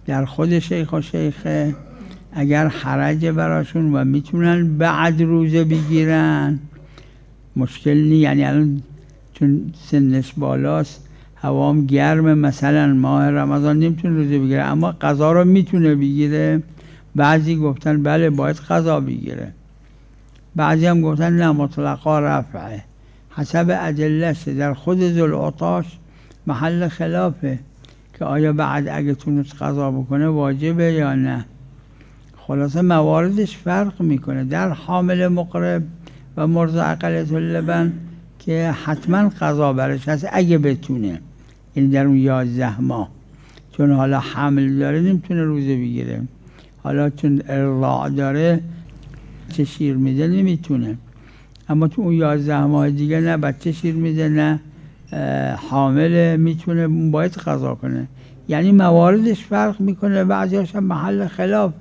در خود شیخ و شیخه اگر حرج براشون و میتونن بعد روزه بگیرن مشکل نی. یعنی الان چون سنش بالاست، هوام گرمه، مثلا ماه رمضان نمیتونه روزه بگیره اما قضا رو میتونه بگیره. بعضی گفتن بله باید قضا بگیره، بعضی هم گفتن نه مطلقا رفعه. حسب ادله‌ست. در خود ذوالعطاش محل خلافه که آیا بعد اگه تونست قضا بکنه واجبه یا نه. خلاصه مواردش فرق میکنه. در حامل مقرب و مرضع قلیة اللبن که حتما قضا برش هست اگه بتونه، یعنی در اون 11 ماه، چون حالا حمل داره نمیتونه روزه بگیره، حالا چون ارضاع داره چه شیر میده نمیتونه، اما تو اون 11 ماه دیگه نه بچه شیر میده نه حامل، میتونه باید قضا کنه. یعنی مواردش فرق میکنه، بعضیاش هم محل خلافه.